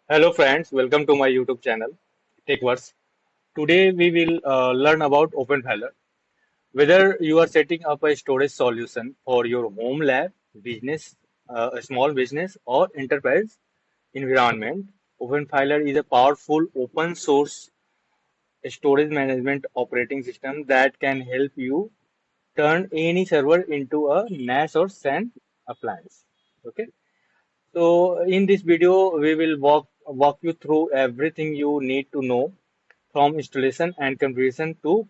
Hello friends, welcome to my YouTube channel, TechWorks. Today we will learn about Openfiler. Whether you are setting up a storage solution for your home lab, business, a small business or enterprise environment, Openfiler is a powerful open source storage management operating system that can help you turn any server into a NAS or SAN appliance. Okay. So in this video, we will walk you through everything you need to know from installation and configuration to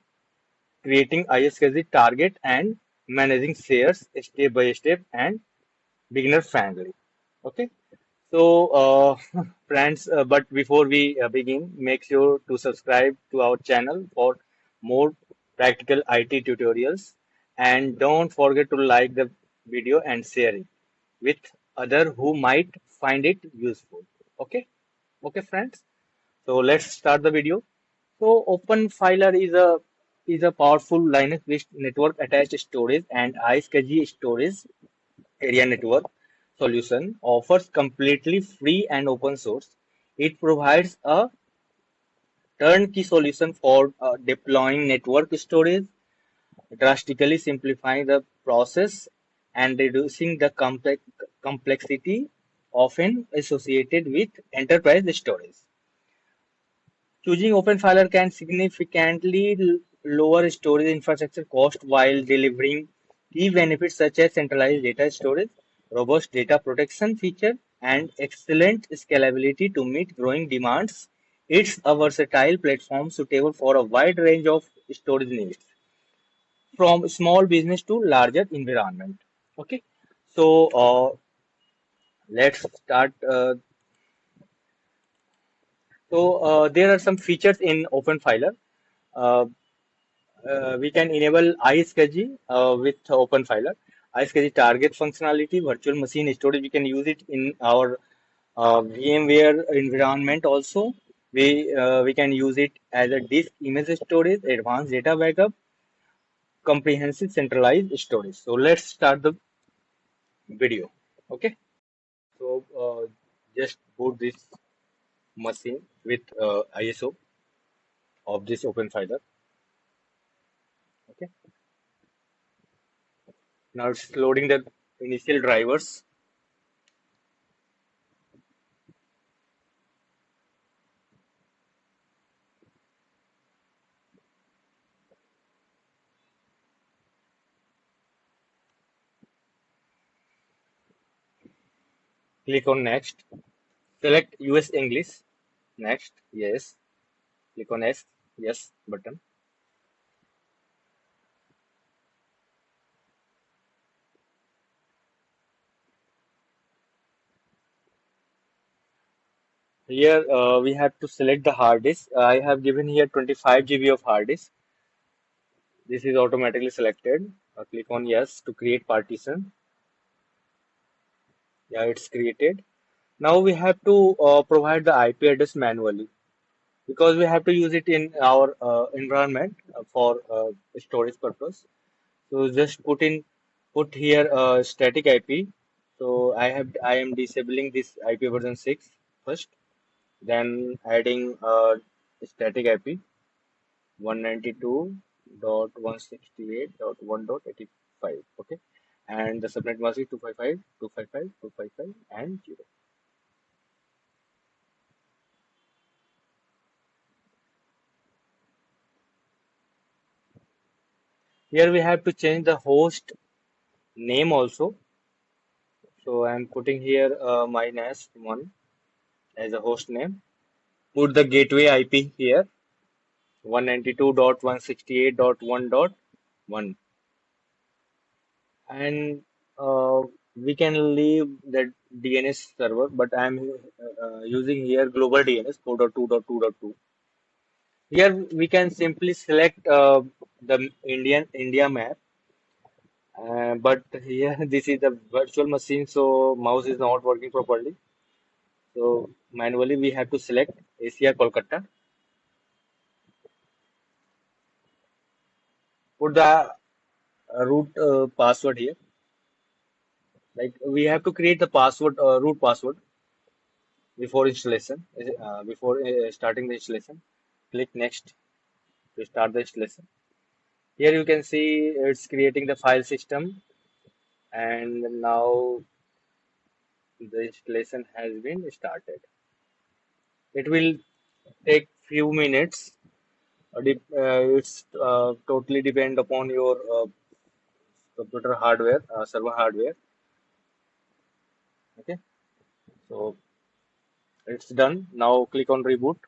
creating iSCSI target and managing shares step by step and beginner friendly. Okay. So friends, but before we begin, make sure to subscribe to our channel for more practical IT tutorials and don't forget to like the video and share it with other who might find it useful. Okay, okay, friends. So let's start the video. So Openfiler is a powerful Linux-based network attached storage and iSCSI storage area network solution offers completely free and open source. It provides a turnkey solution for deploying network storage, drastically simplifying the process and reducing the complexity often associated with enterprise storage. Choosing Openfiler can significantly lower storage infrastructure cost while delivering key benefits such as centralized data storage, robust data protection feature, and excellent scalability to meet growing demands. It's a versatile platform suitable for a wide range of storage needs from small business to larger environment. Okay, so let's start. There are some features in Openfiler. Uh, we can enable iSCSI with Openfiler. iSCSI target functionality, virtual machine storage. We can use it in our VMware environment also. We can use it as a disk image storage, advanced data backup, comprehensive centralized storage. So let's start the video. Okay. So just boot this machine with ISO of this Openfiler. Okay. Now it's loading the initial drivers. Click on next. Select US English. Next. Yes. Click on Yes button. Here we have to select the hard disk. I have given here 25 GB of hard disk. This is automatically selected. Click on yes to create partition. Yeah, it's created. Now we have to provide the IP address manually because we have to use it in our environment for storage purpose. So just put here static IP. So I am disabling this IP version 6 first, then adding static IP 192.168.1.85. Okay, and the subnet mask is 255.255.255 and 0. Here we have to change the host name also. So I'm putting here my NAS 1 as a host name. Put the gateway IP here 192.168.1.1, and we can leave the DNS server, but I'm using here global DNS 4.2.2.2. Here we can simply select the India map, but here this is the virtual machine, so mouse is not working properly. So manually we have to select Asia Kolkata. Put the root password here. Like we have to create the password, root password. before installation, before starting the installation. Click next to start the installation. Here you can see it's creating the file system, and now the installation has been started. It will take few minutes. It's totally depend upon your computer hardware, server hardware. Okay, so it's done. Now click on reboot.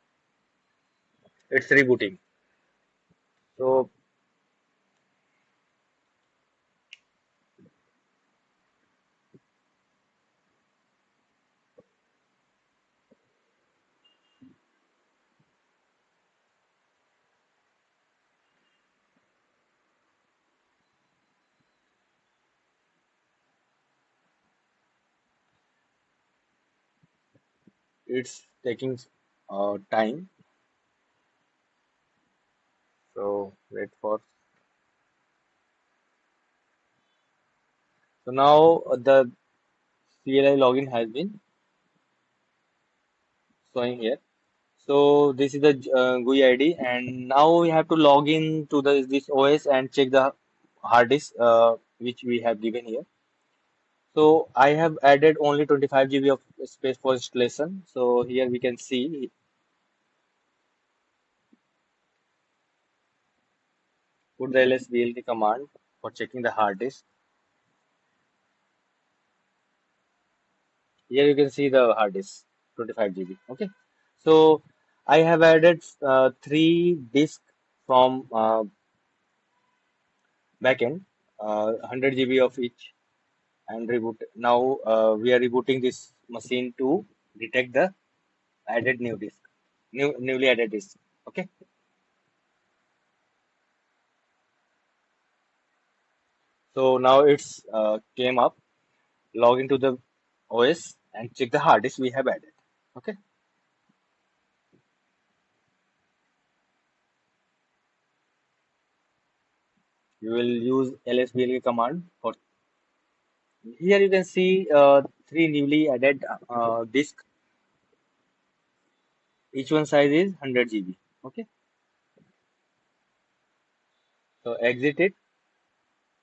It's rebooting. So it's taking time. So wait for. So now the CLI login has been showing here. So this is the GUI ID, and now we have to log in to this OS and check the hard disk which we have given here. So I have added only 25 GB of space for installation. So here we can see, put the lsblk command for checking the hard disk. Here you can see the hard disk 25 GB. Okay. So I have added three disks from backend, 100 GB of each, and reboot. Now we are rebooting this machine to detect the added new disk, newly added disk. Okay. So now it's came up. Log into the OS and check the hard disk we have added. Okay. You will use lsblk command for. Here you can see three newly added disk. Each one size is 100 GB. Okay. So exit it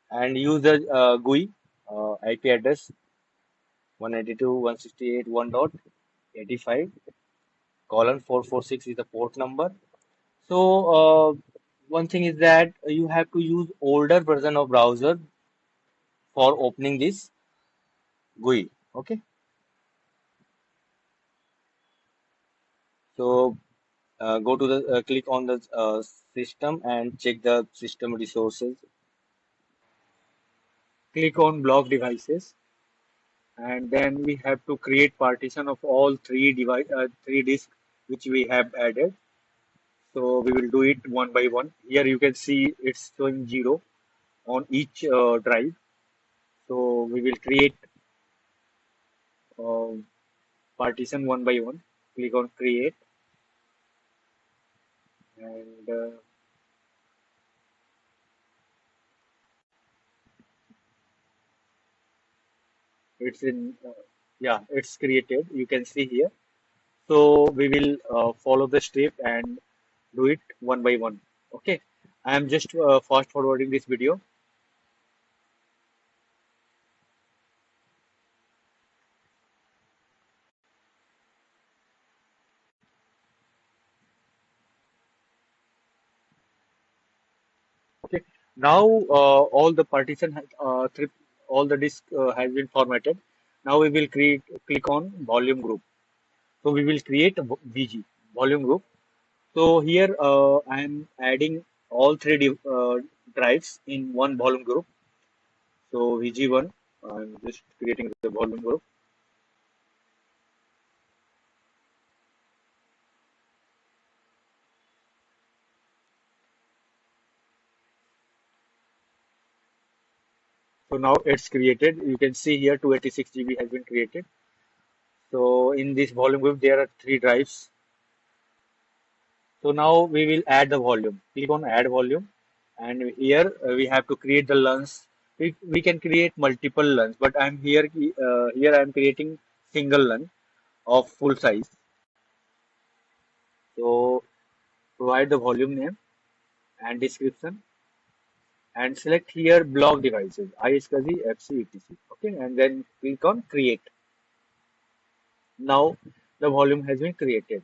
and use the GUI IP address 192.168.1.85 colon 446 is the port number. So one thing is that you have to use older version of browser for opening this GUI. Okay. So go to the click on the system and check the system resources. Click on block devices, and then we have to create partition of all three disks which we have added. So we will do it one by one. Here you can see it's showing 0 on each drive. So we will create uh, partition one by one. Click on create, and it's in yeah, it's created. You can see here. So we will follow the step and do it one by one. Okay. I am just fast forwarding this video. Okay. Now all the partition all the disk has been formatted. Now we will create click on volume group. So we will create a VG volume group. So here I am adding all three drives in one volume group. So VG1, I'm just creating the volume group. So now it's created. You can see here 286 GB has been created. So in this volume group, there are three drives. So now we will add the volume. Click on add volume. And here we have to create the LUNs. We can create multiple LUNs, but I'm here I'm creating single LUN. of full size. So provide the volume name and description and select here block devices, iSCSI, FC, etc. Okay, and then click on create. Now the volume has been created.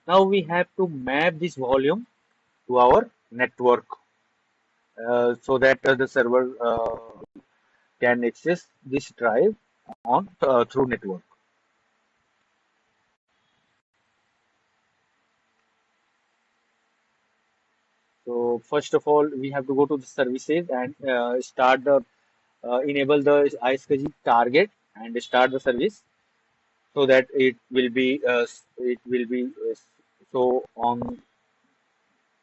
Now we have to map this volume to our network so that the server can access this drive on through network. So first of all, we have to go to the services and start the enable the iSCSI target and start the service so that it will be so on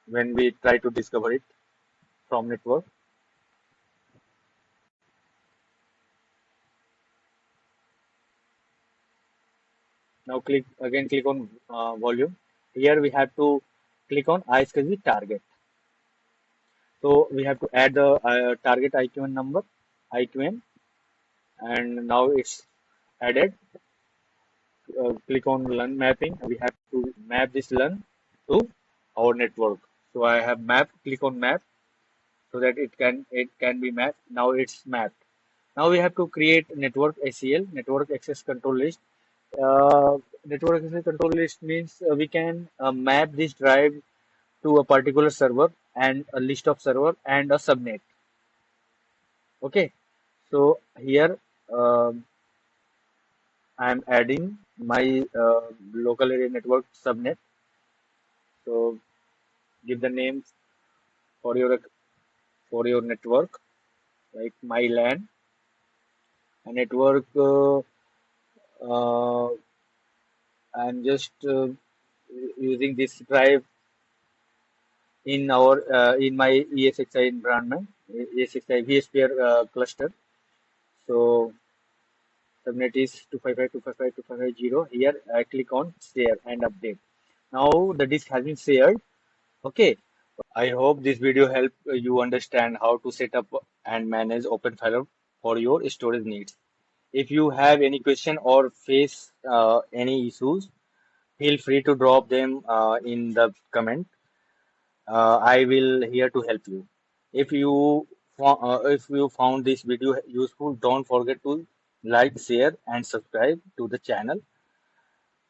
when we try to discover it from network. Now click on volume. Here we have to click on iSCSI target. So we have to add the target IQN number, IQN, and now it's added. Click on LAN mapping. We have to map this LAN to our network. So I have map. Click on map so that it can be mapped. Now it's mapped. Now we have to create network ACL, network access control list. Network access control list means we can map this drive to a particular server and a list of server and a subnet. Okay, so here I'm adding my local area network subnet. So give the name for your network like my LAN, a network. Uh, I'm just using this drive in my ESXi environment, ESXi vSphere cluster. So subnet is 255.255.255.0. Here I click on share and update. Now the disk has been shared. Okay. I hope this video helped you understand how to set up and manage Openfiler for your storage needs. If you have any question or face any issues, feel free to drop them in the comment. I will here to help you. If you found this video useful, don't forget to like, share, and subscribe to the channel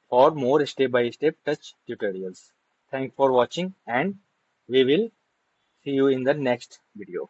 for more step-by-step touch tutorials. Thanks for watching, and we will see you in the next video.